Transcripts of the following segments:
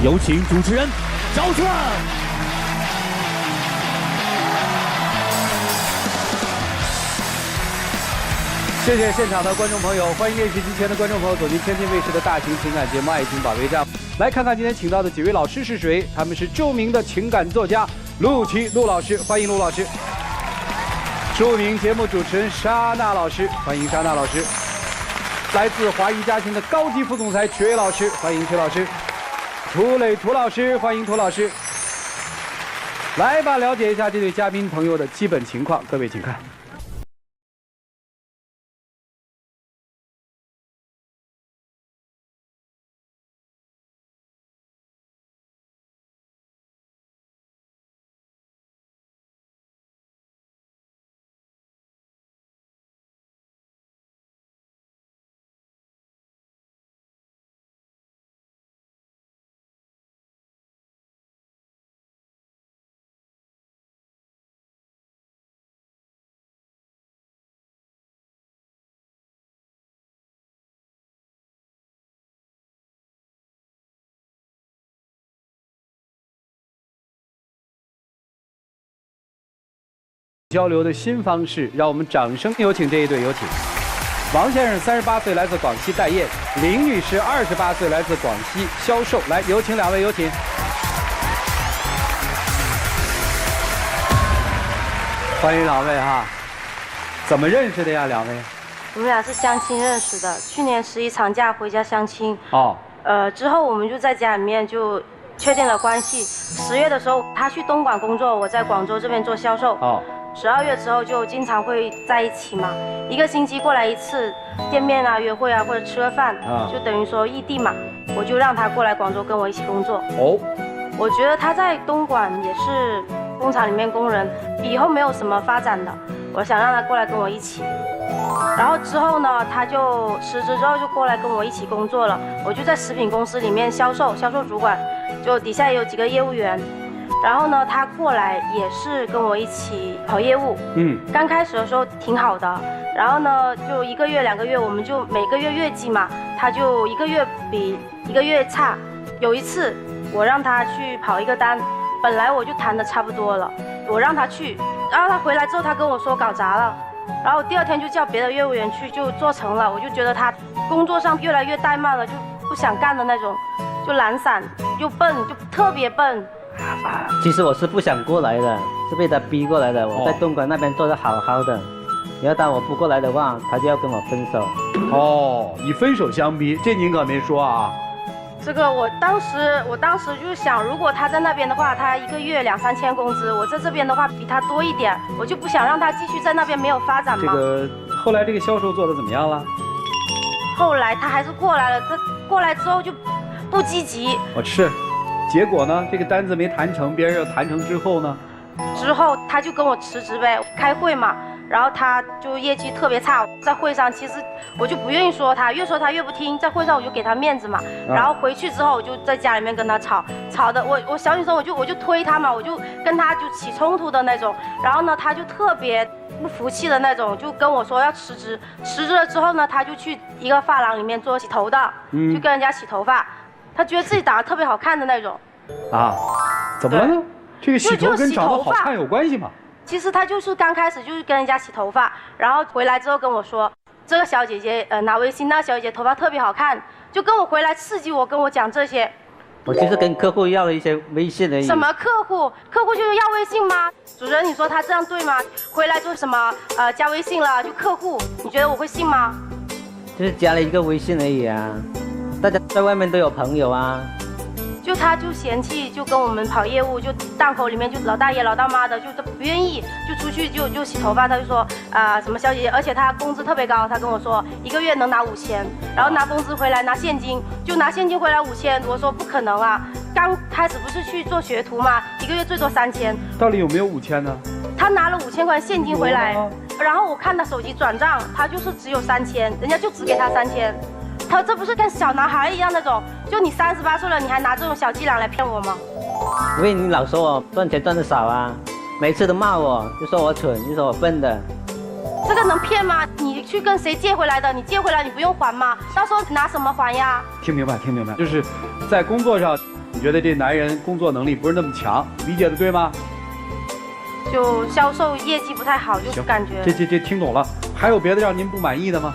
有请主持人赵春。谢谢现场的观众朋友，欢迎电视机前的观众朋友走进天津卫视的大型情感节目《爱情保卫战》，来看看今天请到的几位老师是谁？他们是著名的情感作家陆琪陆老师，欢迎陆老师；著名节目主持人莎娜老师，欢迎莎娜老师；来自华谊家庭的高级副总裁曲伟老师，欢迎曲老师；涂磊涂老师，欢迎涂老师。来吧，了解一下这对嘉宾朋友的基本情况，各位请看。交流的新方式，让我们掌声有请这一对，有请王先生38岁，来自广西待业；林女士28岁，来自广西销售。来，有请两位，有请。欢迎两位哈，怎么认识的呀？两位？我们俩是相亲认识的，去年11长假回家相亲。哦。之后我们就在家里面就确定了关系。10月的时候，他去东莞工作，我在广州这边做销售。哦。12月之后就经常会在一起嘛，1个星期过来一次，见面啊、约会啊，或者吃个饭，就等于说异地嘛。我就让他过来广州跟我一起工作。哦，我觉得他在东莞也是工厂里面工人，以后没有什么发展的，我想让他过来跟我一起。然后之后呢，他就辞职之后就过来跟我一起工作了。我就在食品公司里面销售主管，就底下也有几个业务员。然后呢，他过来也是跟我一起跑业务。刚开始的时候挺好的，然后呢，就1个月、2个月，我们就每个月月绩嘛，他就1个月比1个月差。有一次，我让他去跑一个单，本来我就谈得差不多了，我让他去，然后他回来之后，他跟我说搞砸了，然后第2天就叫别的业务员去，就做成了。我就觉得他工作上越来越怠慢了，就不想干的那种，就懒散又笨，就特别笨。其实我是不想过来的，是被他逼过来的。我在东莞那边做得好好的，你要当我不过来的话，他就要跟我分手。哦，以分手相逼，这您可没说啊。这个我当时就想，如果他在那边的话，他1个月2、3千工资，我在这边的话比他多一点，我就不想让他继续在那边没有发展嘛。后来这个销售做得怎么样了？后来他还是过来了，他过来之后就不积极。是。结果呢？这个单子没谈成，别人要谈成之后呢？之后他就跟我辞职呗，开会嘛，然后他就业绩特别差，在会上其实我就不愿意说他，越说他越不听，在会上我就给他面子嘛，然后回去之后我就在家里面跟他吵的，我小女生我就推他嘛，我就跟他就起冲突的那种，然后呢他就特别不服气的那种，就跟我说要辞职，辞职了之后呢，他就去一个发廊里面做洗头的，就跟人家洗头发。他觉得自己长得特别好看的那种，怎么了呢？这个洗头跟长得好看有关系吗？其实他就是刚开始就是跟人家洗头发，然后回来之后跟我说，这个小姐姐拿微信，那个小姐姐头发特别好看，就跟我回来刺激我，跟我讲这些。我就是跟客户要了一些微信而已。什么客户？客户就是要微信吗？主持人，你说他这样对吗？回来做什么加微信了就客户，你觉得我会信吗？就是加了一个微信而已啊。大家在外面都有朋友啊，就他就嫌弃，就跟我们跑业务，就档口里面就老大爷老大妈的，就不愿意，就出去就洗头发，他就说什么小姐姐，而且他工资特别高，他跟我说1个月能拿5000，然后拿工资回来拿现金，就拿现金回来5000，我说不可能啊，刚开始不是去做学徒嘛，1个月最多3000，到底有没有5000呢？他拿了5000块现金回来，然后我看他手机转账，他就是只有3000，人家就只给他3000。他这不是跟小男孩一样那种，就你38岁了，你还拿这种小伎俩来骗我吗？因为你老说我赚钱赚得少啊，每次都骂我，就说我蠢，就说我笨的。这个能骗吗？你去跟谁借回来的？你借回来你不用还吗？到时候拿什么还呀？听明白，听明白，就是在工作上你觉得这男人工作能力不是那么强，理解的对吗？就销售业绩不太好，就感觉这听懂了。还有别的让您不满意的吗？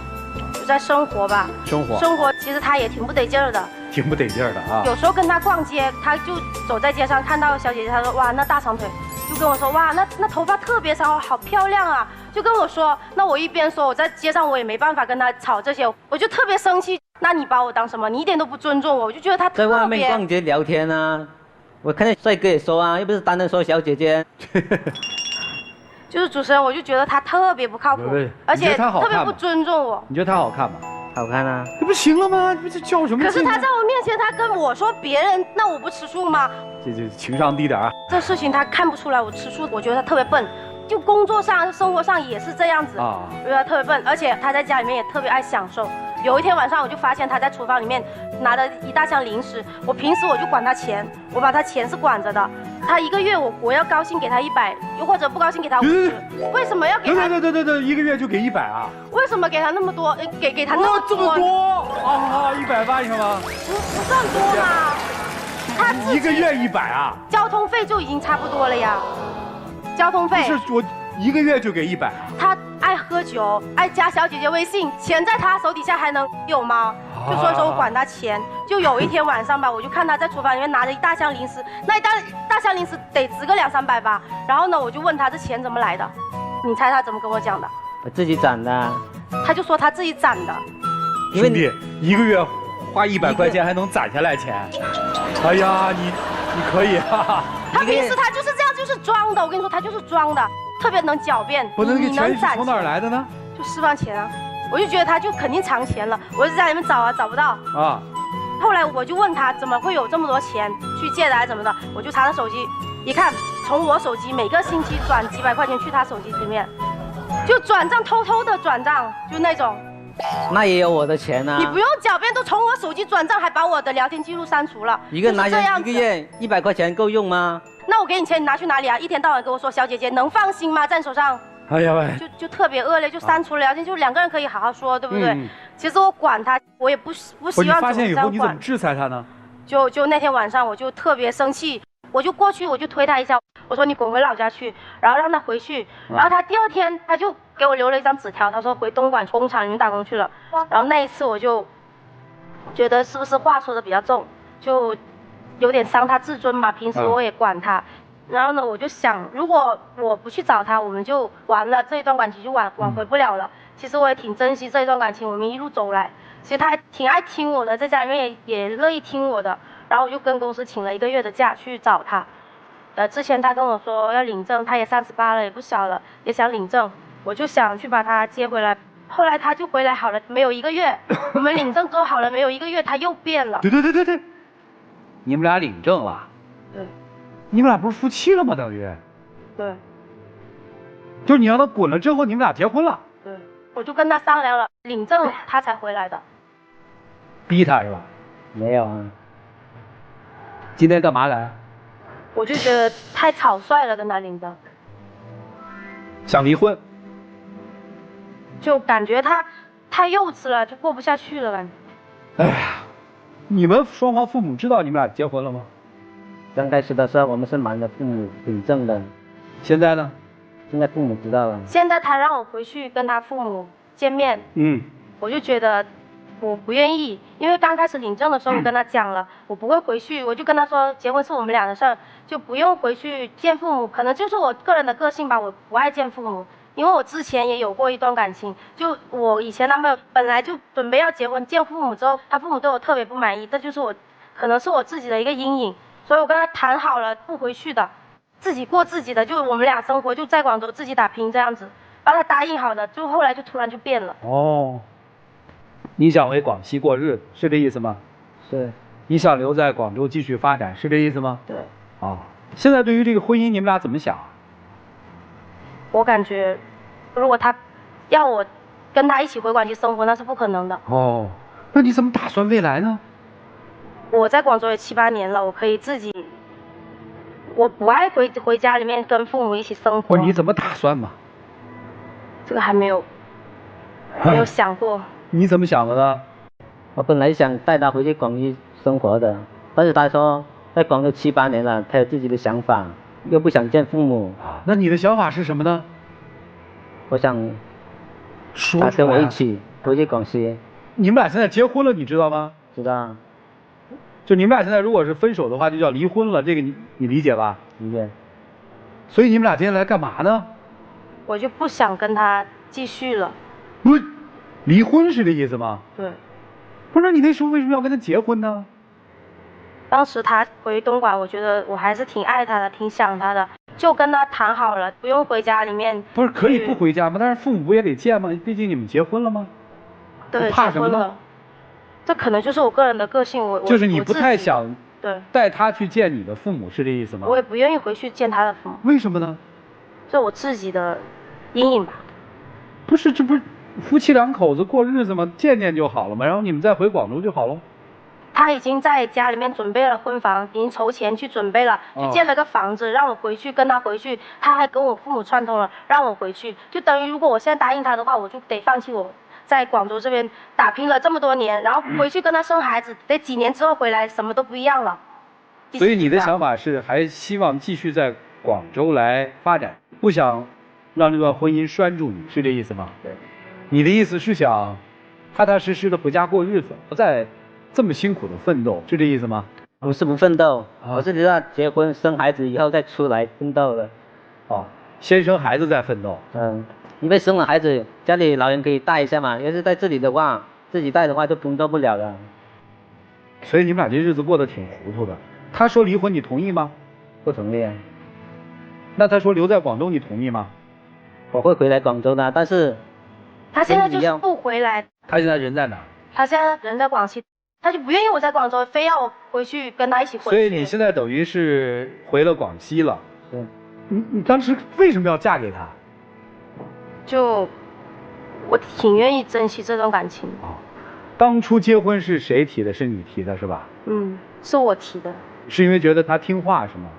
就在生活吧。生活其实他也挺不得劲儿的。挺不得劲儿的啊！有时候跟他逛街，他就走在街上看到小姐姐，他说哇那大长腿，就跟我说哇那头发特别长，好漂亮啊，就跟我说。那我一边说我在街上我也没办法跟他吵这些，我就特别生气。那你把我当什么？你一点都不尊重我，我就觉得他特别。在外面逛街聊天啊，我看见帅哥也说啊，又不是单单说小姐姐。就是主持人，我就觉得他特别不靠谱，而且特别不尊重我。你觉得他好看吗？好看啊，这不行了吗？这叫什么？可是他在我面前，他跟我说别人，那我不吃醋吗？这情商低点啊！这事情他看不出来我吃醋，我觉得他特别笨，就工作上、生活上也是这样子啊，我觉得他特别笨，而且他在家里面也特别爱享受。有一天晚上，我就发现他在厨房里面拿着一大箱零食。我平时我就管他钱，我把他钱是管着的。他一个月我要高兴给他100，又或者不高兴给他50。为什么要给他？对，一个月就给100啊？为什么给他那么多？给他那么多？这么多啊！100万是吗？不算多嘛。他一个月100啊？交通费就已经差不多了呀。交通费。不是我一个月就给100。他爱喝酒，爱加小姐姐微信，钱在他手底下还能有吗？就所以说我管他钱。就有一天晚上吧，我就看他在厨房里面拿着一大箱零食，那一大箱零食得值个200-300吧。然后呢，我就问他这钱怎么来的，你猜他怎么跟我讲的？我自己攒的。他就说他自己攒的。兄弟，一个月花100块钱还能攒下来钱？哎呀，你可以啊。他平时他就是这样，就是装的。我跟你说，他就是装的，特别能狡辩。我能给钱是从哪儿来的呢？就释放钱啊。我就觉得他就肯定藏钱了，我就在里面找啊，找不到啊。后来我就问他怎么会有这么多钱去借的还是怎么的，我就查他手机，一看从我手机每个星期转几百块钱去他手机里面，就转账，偷偷的转账，就那种。那也有我的钱啊！你不用狡辩，都从我手机转账，还把我的聊天记录删除了。一个月100块钱够用吗？那我给你钱，你拿去哪里啊？一天到晚跟我说小姐姐能放心吗？在你手上。哎呀喂，就特别恶劣，就删除了聊天，就2个人可以好好说，对不对？其实我管他，我也不希望。你发现以后你怎么制裁他呢？就那天晚上我就特别生气，我就过去我就推他一下，我说你滚回老家去，然后让他回去。然后他第2天他就给我留了一张纸条，他说回东莞工厂里面打工去了。然后那一次我就觉得是不是话说的比较重，就有点伤他自尊嘛。平时我也管他。然后呢，我就想，如果我不去找他，我们就完了，这一段感情就挽回不了了。其实我也挺珍惜这一段感情，我们一路走来，其实他还挺爱听我的，在家里面也乐意听我的。然后我就跟公司请了1个月的假去找他。之前他跟我说要领证，他也38了，也不小了，也想领证，我就想去把他接回来。后来他就回来好了，没有1个月，我们领证之后好了，没有1个月他又变了。对，你们俩领证了？对。你们俩不是夫妻了吗？等于。对。就是你让他滚了之后，你们俩结婚了。对。我就跟他商量了，领证他才回来的。逼他是吧？没有啊。今天干嘛来？我就觉得太草率了，跟他领证。想离婚。就感觉他太幼稚了，就过不下去了感觉。哎呀，你们双方父母知道你们俩结婚了吗？刚开始的时候，我们是瞒着父母领证的。现在呢？现在父母知道了。现在他让我回去跟他父母见面。我就觉得我不愿意，因为刚开始领证的时候，我跟他讲了，我不会回去，我就跟他说，结婚是我们俩的事儿，就不用回去见父母。可能就是我个人的个性吧，我不爱见父母，因为我之前也有过一段感情，就我以前男朋友本来就准备要结婚，见父母之后，他父母对我特别不满意，这就是我可能是我自己的一个阴影。所以我跟他谈好了不回去的，自己过自己的，就我们俩生活就在广州自己打拼这样子，帮他答应好的，就后来就突然就变了。哦，你想回广西过日子是这意思吗？是。你想留在广州继续发展是这意思吗？对。哦，现在对于这个婚姻你们俩怎么想？我感觉，如果他要我跟他一起回广西生活，那是不可能的。哦，那你怎么打算未来呢？我在广州也7、8年了，我可以自己，我不爱回家里面跟父母一起生活。你怎么打算嘛？这个还没有想过。你怎么想的呢？我本来想带他回去广西生活的，但是他说在广州7、8年了，他有自己的想法，又不想见父母。那你的想法是什么呢？我想说他跟我一起回去广西。你们俩现在结婚了，你知道吗？知道。就你们俩现在如果是分手的话，就叫离婚了，这个你理解吧？理解。所以你们俩今天来干嘛呢？我就不想跟他继续了。不是，离婚是这意思吗？对。不是，那你那时候为什么要跟他结婚呢？当时他回东莞，我觉得我还是挺爱他的，挺想他的，就跟他谈好了，不用回家里面。不是可以不回家吗？但是父母不也得见吗？毕竟你们结婚了吗？对，怕什么呢？这可能就是我个人的个性，就是你不太想对带他去见你的父母，是这意思吗？我也不愿意回去见他的父母。为什么呢？这我自己的阴影吧。不是，这不是夫妻2口子过日子吗？见见就好了嘛，然后你们再回广州就好了。他已经在家里面准备了婚房，已经筹钱去准备了，去建了个房子，让我回去跟他回去。他还跟我父母串通了，让我回去，就等于如果我现在答应他的话，我就得放弃我在广州这边打拼了这么多年，然后回去跟他生孩子，得几年之后回来，什么都不一样了。所以你的想法是还希望继续在广州来发展，不想让这段婚姻拴住你，是这意思吗？对。你的意思是想踏踏实实的回家过日子，不再这么辛苦的奋斗，是这意思吗？不是不奋斗，我是觉得结婚生孩子以后再出来奋斗了。哦，先生孩子再奋斗。因为生了孩子，家里老人可以带一下嘛。要是在这里的话，自己带的话就工作不了了。所以你们俩这日子过得挺糊涂的。他说离婚，你同意吗？不同意啊。那他说留在广州，你同意吗？我会回来广州的，但是他现在就是不回来。他现在人在哪？他现在人在广西，他就不愿意我在广州，非要我回去跟他一起回去。所以你现在等于是回了广西了。对。你当时为什么要嫁给他？就我挺愿意珍惜这段感情。当初结婚是谁提的？是你提的是吧？是我提的。是因为觉得他听话是吗？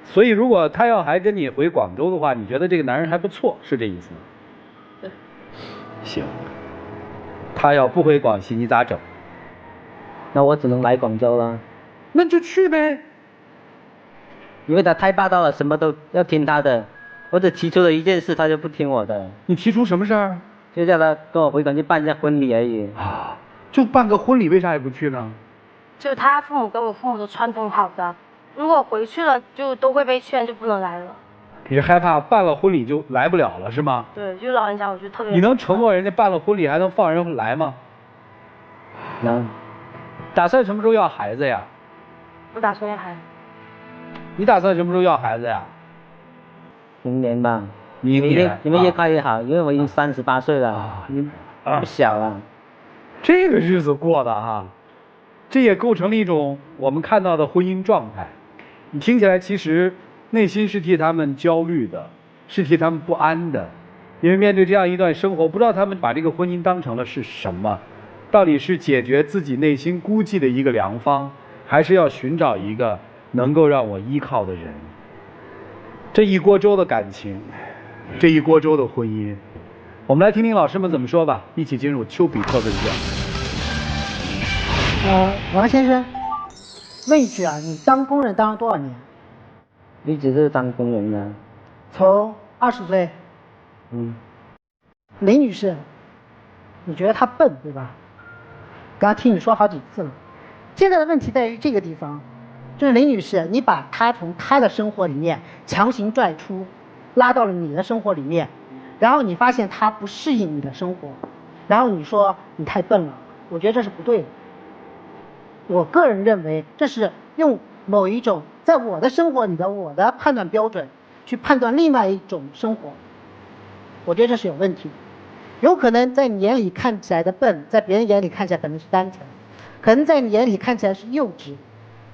所以如果他要还跟你回广州的话，你觉得这个男人还不错，是这意思吗？对。行。他要不回广西，你咋整？那我只能来广州了。那就去呗。因为他太霸道了，什么都要听他的。我只提出了一件事，他就不听我的。你提出什么事儿？就叫他跟我回广西办一下婚礼而已。就办个婚礼，为啥也不去呢？就他父母跟我父母都串通好的，如果回去了就都会被劝，就不能来了。你是害怕办了婚礼就来不了了是吗？对，就老人家我就特别。你能承诺人家办了婚礼还能放人来吗？能。打算什么时候要孩子呀？我打算要孩子。你打算什么时候要孩子呀？明年吧。明年。你们越快越好，因为我已经38岁了，你不小了。这个日子过的哈，这也构成了一种我们看到的婚姻状态。你听起来其实内心是替他们焦虑的，是替他们不安的，因为面对这样一段生活，不知道他们把这个婚姻当成了是什么，到底是解决自己内心孤寂的一个良方，还是要寻找一个能够让我依靠的人。这一锅粥的感情，这一锅粥的婚姻，我们来听听老师们怎么说吧。一起进入丘比特问卷。王先生，问一句啊，你当工人当了多少年？一直是当工人的。从20岁。林女士，你觉得他笨对吧？刚刚听你说好几次了。现在的问题在于这个地方，就是林女士，你把他从他的生活里面强行拽出，拉到了你的生活里面，然后你发现他不适应你的生活，然后你说你太笨了，我觉得这是不对的。我个人认为这是用某一种在我的生活里的我的判断标准去判断另外一种生活，我觉得这是有问题的。有可能在你眼里看起来的笨，在别人眼里看起来可能是单纯，可能在你眼里看起来是幼稚，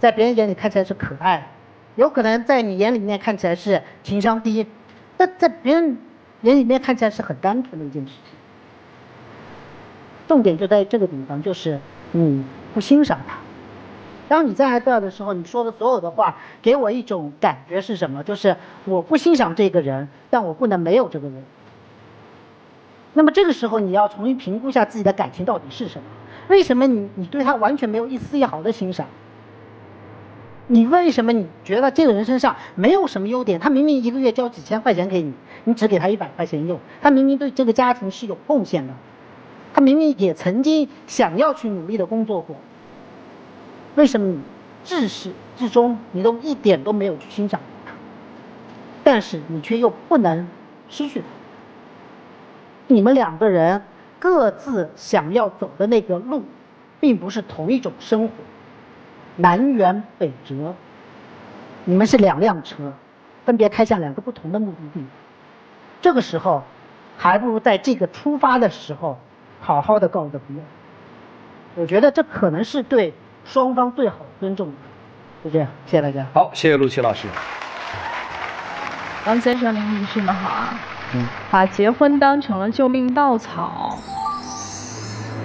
在别人眼里看起来是可爱，有可能在你眼里面看起来是情商低，但在别人眼里面看起来是很单纯的一件事情。重点就在这个地方，就是你不欣赏他。当你在这儿的时候，你说的所有的话给我一种感觉是什么？就是我不欣赏这个人，但我不能没有这个人。那么这个时候你要重新评估一下自己的感情到底是什么。为什么你对他完全没有一丝一毫的欣赏？你为什么你觉得这个人身上没有什么优点？他明明一个月交几千块钱给你，你只给他100块钱用，他明明对这个家庭是有贡献的，他明明也曾经想要去努力的工作过，为什么你至始至终你都一点都没有去欣赏他？但是你却又不能失去他。你们2个人各自想要走的那个路，并不是同一种生活，南辕北辙。你们是2辆车，分别开向2个不同的目的地。这个时候，还不如在这个出发的时候，好好的告个别。我觉得这可能是对双方最好的尊重。就这样，谢谢大家。好，谢谢陆琪老师。王先生、林女士们好啊。把结婚当成了救命稻草，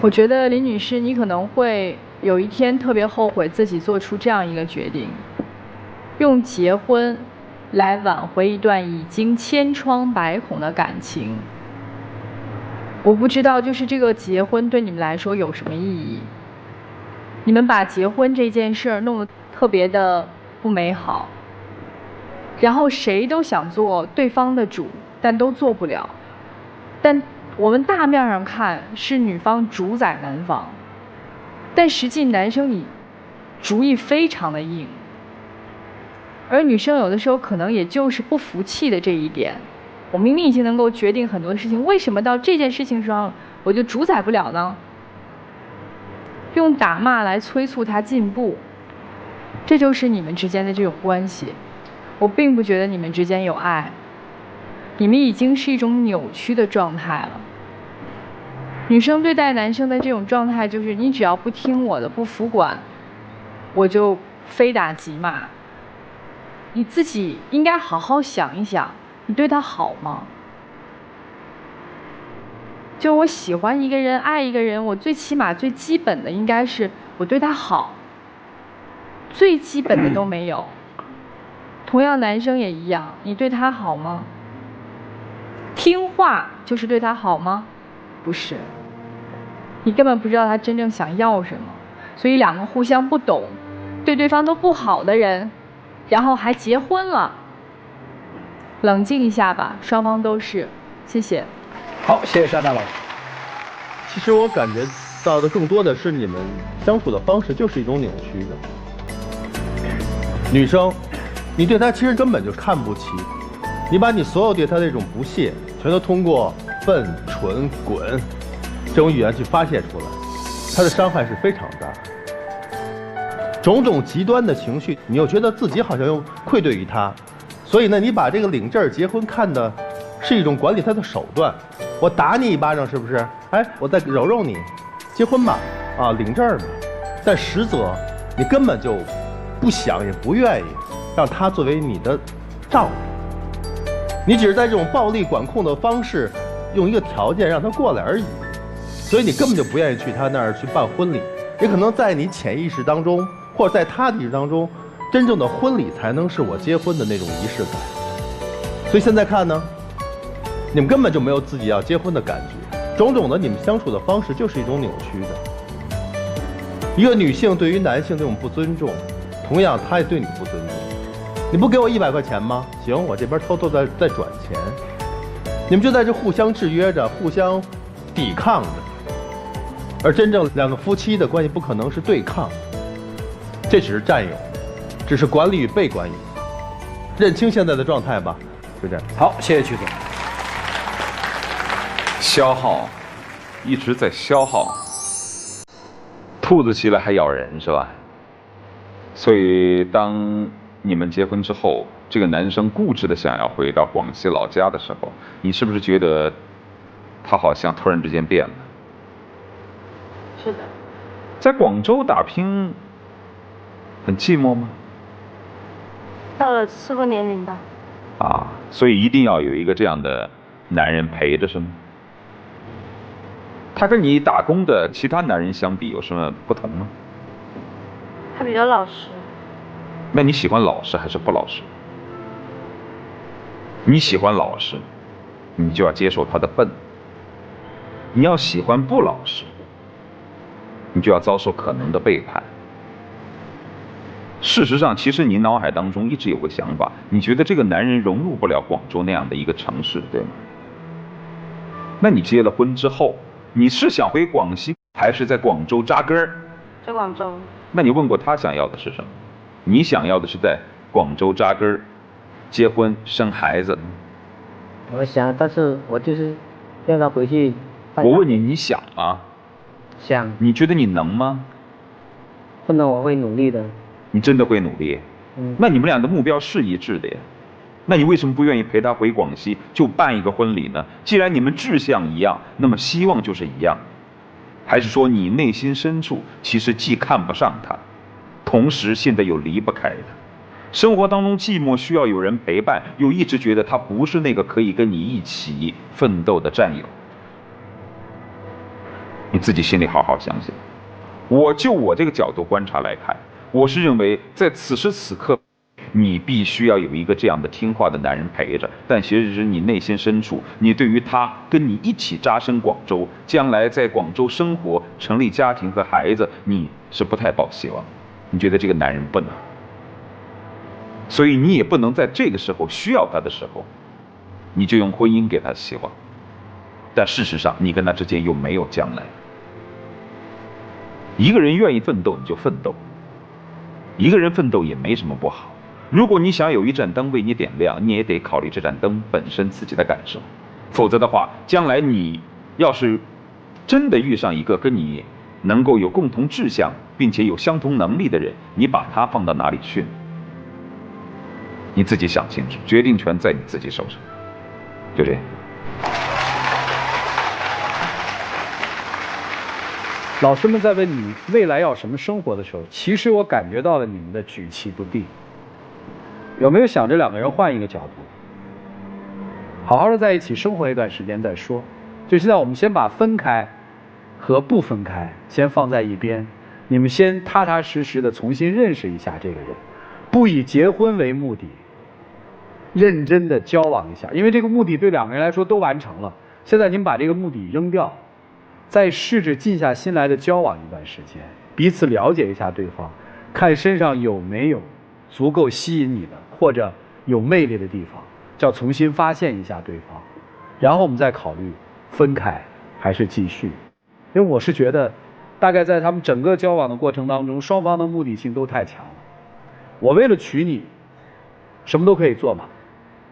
我觉得林女士，你可能会有一天特别后悔自己做出这样一个决定，用结婚来挽回一段已经千疮百孔的感情。我不知道，就是这个结婚对你们来说有什么意义？你们把结婚这件事儿弄得特别的不美好，然后谁都想做对方的主，但都做不了。但我们大面上看是女方主宰男方，但实际男生你主意非常的硬，而女生有的时候可能也就是不服气的这一点。我明明已经能够决定很多事情，为什么到这件事情上我就主宰不了呢？用打骂来催促他进步，这就是你们之间的这种关系。我并不觉得你们之间有爱，你们已经是一种扭曲的状态了。女生对待男生的这种状态就是，你只要不听我的，不服管，我就非打即骂。你自己应该好好想一想，你对他好吗？就我喜欢一个人，爱一个人，我最起码最基本的应该是我对他好，最基本的都没有。同样男生也一样，你对他好吗？听话就是对他好吗？不是，你根本不知道他真正想要什么。所以2个互相不懂，对对方都不好的人，然后还结婚了，冷静一下吧，双方都是。谢谢。好，谢谢沙大老师。其实我感觉到的更多的是你们相处的方式就是一种扭曲的。女生，你对她其实根本就看不起，你把你所有对她的这种不屑，全都通过笨、蠢、滚这种语言去发泄出来，她的伤害是非常大。种种极端的情绪，你又觉得自己好像又愧对于她，所以呢，你把这个领证结婚看的是一种管理她的手段。我打你一巴掌是不是？哎，我再揉揉你，结婚嘛，啊，领证嘛。但实则你根本就不想也不愿意让他作为你的丈夫，你只是在这种暴力管控的方式，用一个条件让他过来而已。所以你根本就不愿意去他那儿去办婚礼，也可能在你潜意识当中，或者在他的意识当中，真正的婚礼才能是我结婚的那种仪式感。所以现在看呢，你们根本就没有自己要结婚的感觉，种种的你们相处的方式就是一种扭曲的。一个女性对于男性这种不尊重，同样她也对你不尊重。你不给我100块钱吗？行，我这边偷偷再转钱。你们就在这互相制约着，互相抵抗着。而真正2个夫妻的关系不可能是对抗，这只是占有，只是管理与被管理。认清现在的状态吧，就这样。好，谢谢曲总。消耗，一直在消耗。兔子急了还咬人是吧？所以当你们结婚之后，这个男生固执的想要回到广西老家的时候，你是不是觉得他好像突然之间变了？是的。在广州打拼很寂寞吗？到了适婚年龄吧。啊，所以一定要有一个这样的男人陪着是吗？他跟你打工的其他男人相比有什么不同吗？他比较老实。那你喜欢老实还是不老实？你喜欢老实，你就要接受他的笨；你要喜欢不老实，你就要遭受可能的背叛。事实上，其实你脑海当中一直有个想法，你觉得这个男人融入不了广州那样的一个城市，对吗？那你结了婚之后，你是想回广西，还是在广州扎根儿？在广州。那你问过他想要的是什么？你想要的是在广州扎根儿，结婚生孩子。我想，但是我就是让他回去。我问你，你想吗？想。你觉得你能吗？不能，我会努力的。你真的会努力？那你们俩的目标是一致的呀。那你为什么不愿意陪他回广西就办一个婚礼呢？既然你们志向一样，那么希望就是一样。还是说你内心深处其实既看不上他，同时现在又离不开他？生活当中寂寞需要有人陪伴，又一直觉得他不是那个可以跟你一起奋斗的战友。你自己心里好好想想。我这个角度观察来看，我是认为在此时此刻，你必须要有一个这样的听话的男人陪着，但其实是你内心深处，你对于他跟你一起扎身广州，将来在广州生活、成立家庭和孩子，你是不太抱希望。你觉得这个男人不能，所以你也不能在这个时候需要他的时候，你就用婚姻给他希望。但事实上，你跟他之间又没有将来。一个人愿意奋斗，你就奋斗。一个人奋斗也没什么不好。如果你想有一盏灯为你点亮，你也得考虑这盏灯本身自己的感受。否则的话，将来你要是真的遇上一个跟你能够有共同志向，并且有相同能力的人，你把他放到哪里去呢？你自己想清楚，决定权在你自己手上。就这样。老师们在问你未来要什么生活的时候，其实我感觉到了你们的举棋不定。有没有想这两个人换一个角度，好好的在一起生活一段时间再说？就现在我们先把分开和不分开先放在一边，你们先踏踏实实的重新认识一下这个人，不以结婚为目的，认真的交往一下，因为这个目的对两个人来说都完成了。现在你们把这个目的扔掉，再试着静下心来的交往一段时间，彼此了解一下对方，看身上有没有足够吸引你的或者有魅力的地方，叫重新发现一下对方，然后我们再考虑分开还是继续。因为我是觉得大概在他们整个交往的过程当中，双方的目的性都太强了。我为了娶你什么都可以做嘛，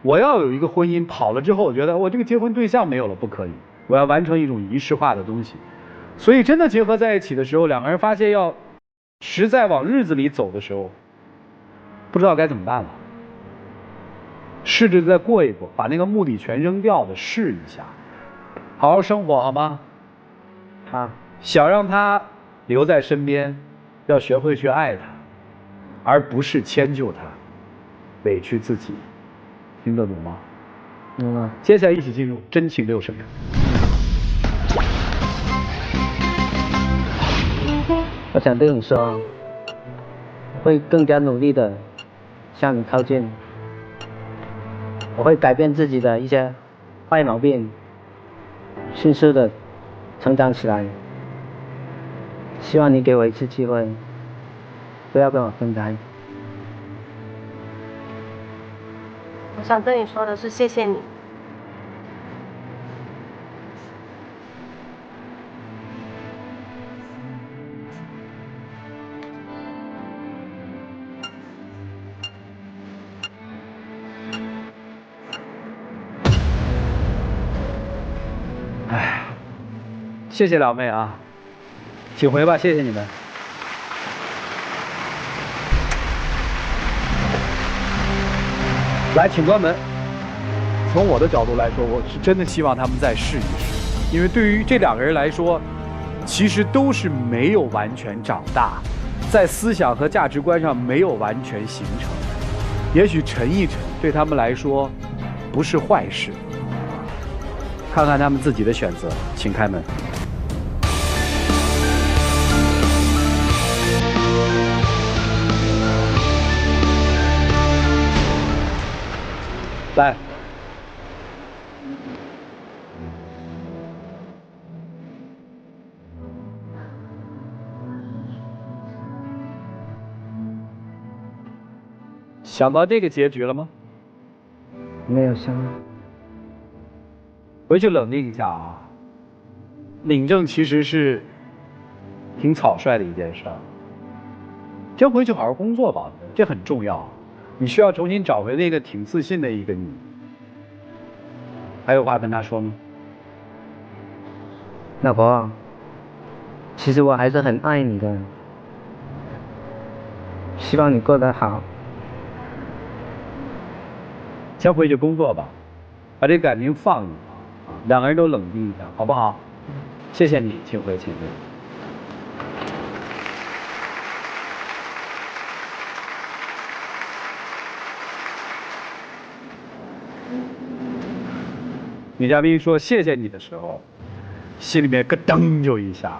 我要有一个婚姻，跑了之后我觉得我这个结婚对象没有了，不可以，我要完成一种仪式化的东西。所以真的结合在一起的时候，两个人发现要实在往日子里走的时候，不知道该怎么办了。试着再过一过，把那个目的全扔掉的试一下，好好生活好吗？想让他留在身边，要学会去爱他，而不是迁就他，委屈自己。听得懂吗？接下来一起进入真情6审。我想对你说，我会更加努力的向你靠近，我会改变自己的一些坏毛病，迅速的成长起来。希望你给我一次机会，不要跟我分开。我想对你说的是谢谢你。谢谢两位啊，请回吧，谢谢你们。来，请关门。从我的角度来说，我是真的希望他们再试一试，因为对于这两个人来说，其实都是没有完全长大，在思想和价值观上没有完全形成。也许沉一沉对他们来说不是坏事。看看他们自己的选择，请开门。来，想到这个结局了吗？没有想。回去冷静一下啊。领证其实是挺草率的一件事儿，先回去好好工作吧，这很重要。你需要重新找回那个挺自信的一个你。还有话跟他说吗？老婆，其实我还是很爱你的，希望你过得好。先回去工作吧，把这感情放一放，两个人都冷静一下，好不好？谢谢你，请回，请回。女嘉宾说谢谢你的时候，心里面咯噔就一下，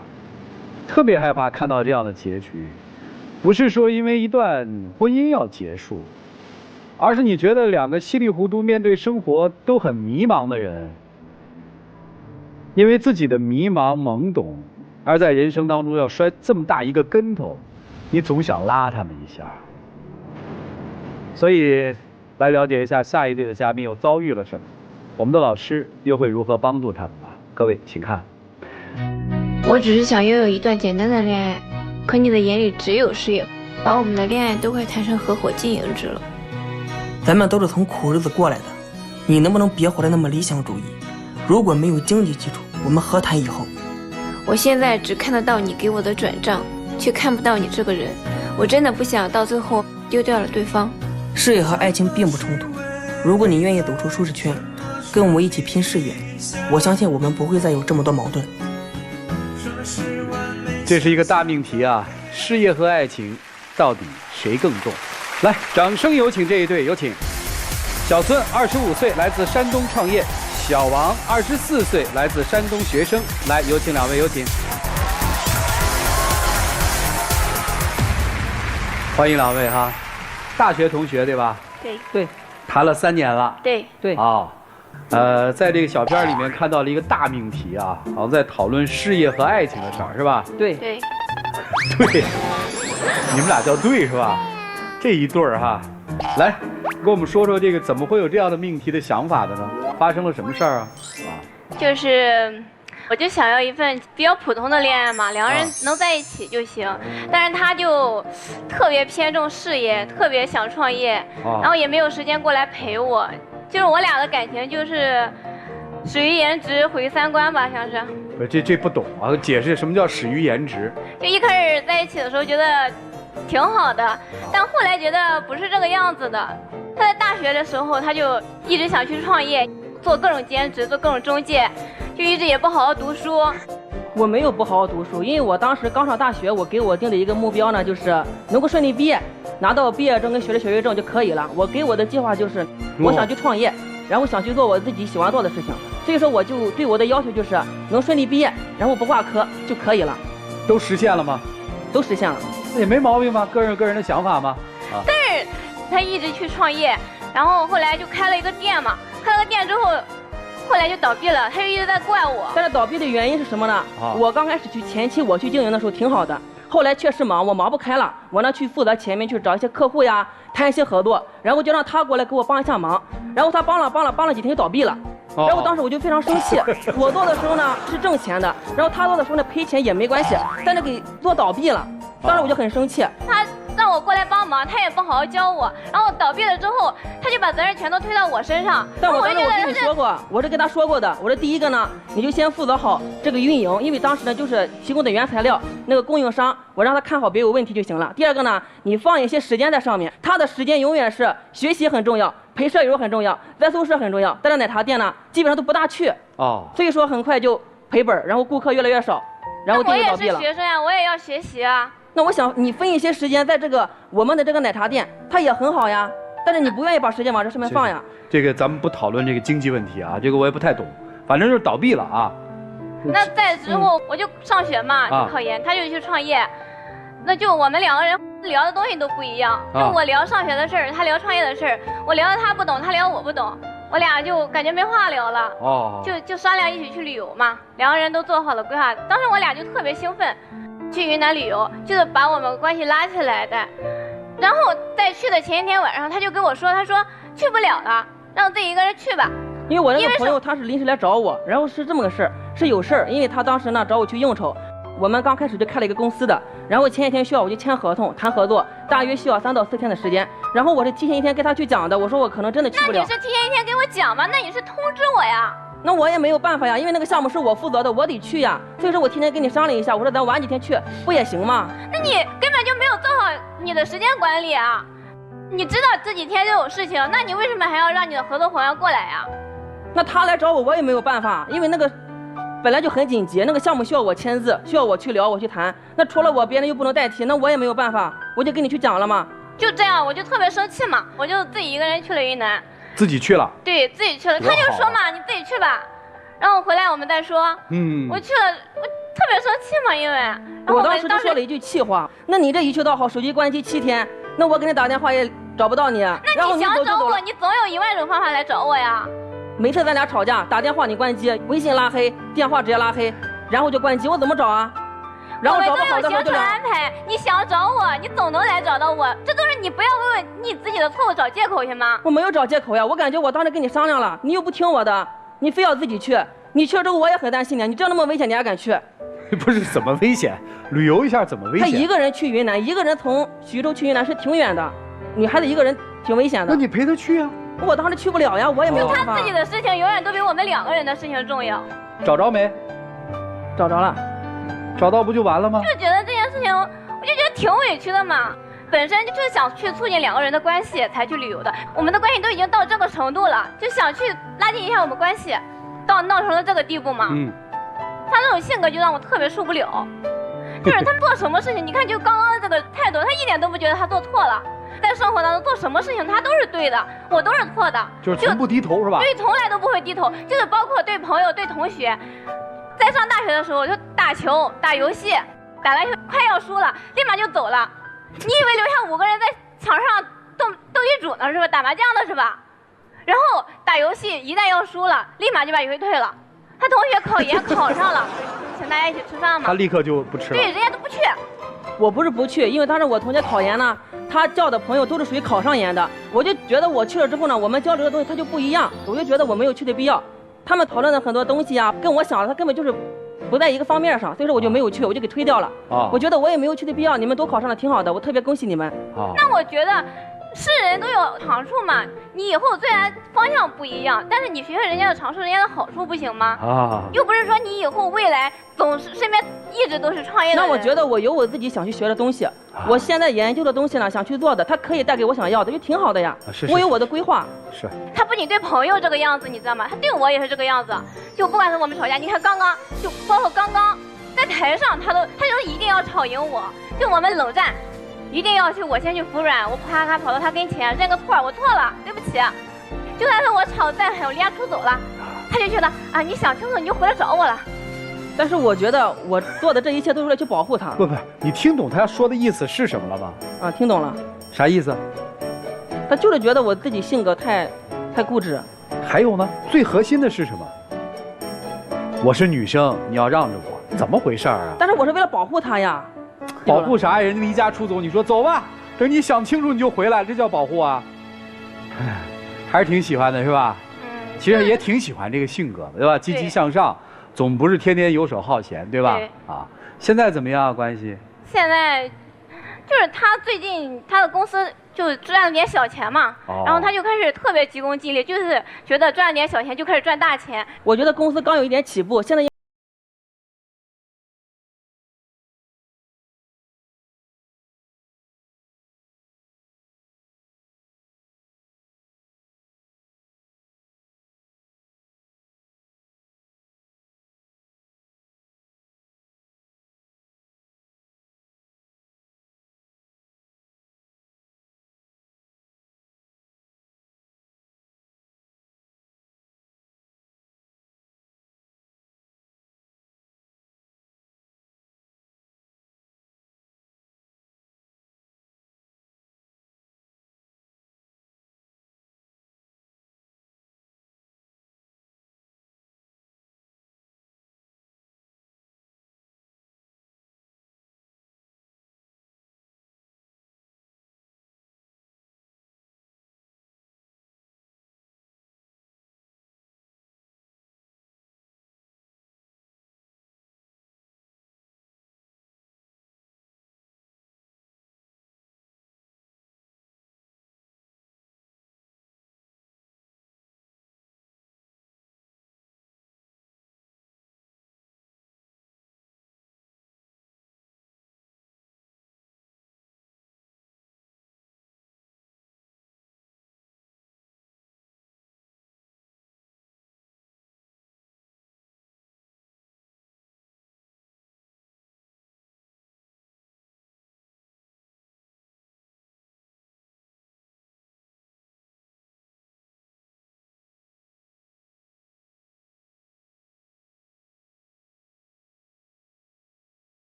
特别害怕看到这样的结局。不是说因为一段婚姻要结束，而是你觉得两个稀里糊涂面对生活都很迷茫的人，因为自己的迷茫懵懂，而在人生当中要摔这么大一个跟头，你总想拉他们一下。所以来了解一下下一对的嘉宾又遭遇了什么，我们的老师又会如何帮助他们吧。各位请看。我只是想拥有一段简单的恋爱，可你的眼里只有事业，把我们的恋爱都快谈成合伙经营制了。咱们都是从苦日子过来的，你能不能别活得那么理想主义？如果没有经济基础，我们何谈以后？我现在只看得到你给我的转账，却看不到你这个人。我真的不想到最后丢掉了对方。事业和爱情并不冲突，如果你愿意走出舒适圈，跟我一起拼事业，我相信我们不会再有这么多矛盾。这是一个大命题啊，事业和爱情到底谁更重？来，掌声有请这一对，有请小孙25岁，来自山东创业；小王24岁，来自山东学生。来，有请两位，有请。欢迎两位哈，大学同学对吧？对对，谈了3年了。对对啊。在这个小片里面看到了一个大命题啊，好像在讨论事业和爱情的事儿，是吧？对对对，你们俩叫对是吧？这一对儿哈，来跟我们说说这个怎么会有这样的命题的想法的呢？发生了什么事儿啊？就是我就想要一份比较普通的恋爱嘛，两个人能在一起就行。但是他就特别偏重事业，特别想创业，然后也没有时间过来陪我。就是我俩的感情就是始于颜值毁于三观吧，像是。这不懂啊，解释什么叫始于颜值。就一开始在一起的时候觉得挺好的，但后来觉得不是这个样子的。他在大学的时候他就一直想去创业，做各种兼职，做各种中介，就一直也不好好读书。我没有不好好读书，因为我当时刚上大学，我给我定的一个目标呢，就是能够顺利毕业，拿到毕业证跟学士学位证就可以了。我给我的计划就是，我想去创业，然后想去做我自己喜欢做的事情。所以说，我就对我的要求就是能顺利毕业，然后不挂科就可以了。都实现了吗？都实现了，也没毛病吧？个人有个人的想法吗？啊。但是他一直去创业，然后后来就开了一个店嘛，开了个店之后。后来就倒闭了，他就一直在怪我。但是倒闭的原因是什么呢？我刚开始前期我去经营的时候挺好的，后来确实忙，我忙不开了，我呢去负责前面去找一些客户呀，谈一些合作，然后就让他过来给我帮一下忙，然后他帮了几天就倒闭了，然后当时我就非常生气。我做的时候呢是挣钱的，然后他做的时候呢赔钱也没关系，但是给做倒闭了，当时我就很生气。他让我过来帮忙，他也不好好教我，然后倒闭了之后，他就把责任全都推到我身上。但我跟你说过，我是跟他说过的，我说第一个呢，你就先负责好这个运营，因为当时呢就是提供的原材料那个供应商，我让他看好别有问题就行了。第二个呢，你放一些时间在上面，他的时间永远是学习很重要，陪舍友很重要，在宿舍很重要，但是奶茶店呢基本上都不大去。所以说很快就赔本，然后顾客越来越少，然后店就倒闭了。我也是学生呀，我也要学习啊。那我想你分一些时间在这个我们的这个奶茶店，它也很好呀，但是你不愿意把时间往这上面放呀。这个咱们不讨论这个经济问题啊，这个我也不太懂，反正就是倒闭了啊。那在之后我就上学嘛，就考研，他就去创业，那就我们两个人聊的东西都不一样，就我聊上学的事儿，他聊创业的事儿，我聊的他不懂，他聊我不懂，我俩就感觉没话聊了。就商量一起去旅游嘛，两个人都做好了规划，当时我俩就特别兴奋。去云南旅游，就是把我们关系拉起来的。然后在去的前一天晚上，他就跟我说，他说去不了了，让自己一个人去吧。因为我那个朋友他是临时来找我，然后是这么个事儿，是有事儿，因为他当时呢找我去应酬，我们刚开始就开了一个公司的，然后前一天需要我去签合同谈合作，大约需要3到4天的时间，然后我是提前1天跟他去讲的，我说我可能真的去不了。那你是提前1天给我讲吗？那你是通知我呀。那我也没有办法呀，因为那个项目是我负责的，我得去呀。所以说我提前跟你商量一下，我说咱晚几天去，不也行吗？那你根本就没有做好你的时间管理啊！你知道这几天就有事情，那你为什么还要让你的合作伙伴过来呀？那他来找我，我也没有办法，因为那个本来就很紧急，那个项目需要我签字，需要我去聊，我去谈。那除了我，别人又不能代替，那我也没有办法，我就跟你去讲了嘛。就这样，我就特别生气嘛，我就自己一个人去了云南。自己去了？对，自己去了。他就说嘛，你自己去吧，然后回来我们再说。我去了，我特别生气嘛，因为我当时就说了一句气话，那你这一去到好，手机关机7天，那我给你打电话也找不到你。那你想找我，你总有1万种方法来找我呀。没事，咱俩吵架，打电话你关机，微信拉黑，电话直接拉黑，然后就关机，我怎么找啊？然后找不好的时候就行程安排，你想找我，你总能来找到我，这都是你不要为你自己的错误找借口行吗？我没有找借口呀，我感觉我当时跟你商量了，你又不听我的，你非要自己去，你去了之后我也很担心你，你这那么危险你还敢去？不是怎么危险？旅游一下怎么危险？他一个人去云南，一个人从徐州去云南是挺远的，女孩子一个人挺危险的。那你陪他去啊？我当时去不了呀，我也没有办法。他自己的事情永远都比我们2个人的事情重要。找着没？找着了。找到不就完了吗？就觉得这件事情，我就觉得挺委屈的嘛。本身就是想去促进2个人的关系才去旅游的，我们的关系都已经到这个程度了，就想去拉近一下我们关系，到闹成了这个地步嘛。他这种性格就让我特别受不了，就是他做什么事情，你看就刚刚的这个态度，他一点都不觉得他做错了。在生活当中做什么事情他都是对的，我都是错的，就是从不低头是吧？对，从来都不会低头，就是包括对朋友、对同学，在上大学的时候就打球、打游戏，打篮球快要输了，立马就走了。你以为留下5个人在场上斗地主呢是吧？打麻将的是吧？然后打游戏一旦要输了，立马就把游戏退了。他同学考研考上了，请大家一起吃饭嘛。他立刻就不吃了。对，人家都不去。我不是不去，因为当时我同学考研呢，他交的朋友都是属于考上研的，我就觉得我去了之后呢，我们交流的东西他就不一样，我就觉得我没有去的必要。他们讨论的很多东西啊，跟我想的他根本就是不在一个方面上，所以说我就没有去，我就给推掉了。我觉得我也没有去的必要，你们都考上了挺好的，我特别恭喜你们。那我觉得是人都有长处嘛，你以后虽然方向不一样，但是你学学人家的长处，人家的好处不行吗？又不是说你以后未来总是身边一直都是创业的人。那我觉得我有我自己想去学的东西，我现在研究的东西呢，想去做的，它可以带给我想要的，就挺好的呀。我有我的规划。是。他不仅对朋友这个样子，你知道吗？他对我也是这个样子。就不管是我们吵架，你看刚刚就包括刚刚在台上，他都一定要吵赢我，就我们冷战。一定要去，我先去服软，我啪啪跑到他跟前认个错，我错了，对不起。就算是我吵再狠，我离家出走了，他就觉得啊，你想清楚你就回来找我了。但是我觉得我做的这一切都是为了去保护他。不，你听懂他说的意思是什么了吗？啊，听懂了。啥意思？他就是觉得我自己性格太固执。还有呢，最核心的是什么？我是女生，你要让着我，怎么回事啊？但是我是为了保护他呀。保护啥？人离家出走，你说走吧，等你想清楚你就回来，这叫保护啊？哎，还是挺喜欢的是吧？其实也挺喜欢这个性格的，对吧？积极向上，总不是天天游手好闲，对吧？现在怎么样关系？现在就是他最近他的公司就赚了点小钱嘛，然后他就开始特别急功近利，就是觉得赚了点小钱就开始赚大钱。我觉得公司刚有一点起步，现在。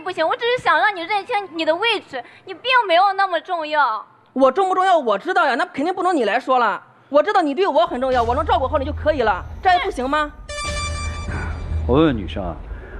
不行，我只是想让你认清你的位置，你并没有那么重要。我重不重要我知道呀，那肯定不能你来说了。我知道你对我很重要，我能照顾好你就可以了，这还不行吗？我问问女生啊，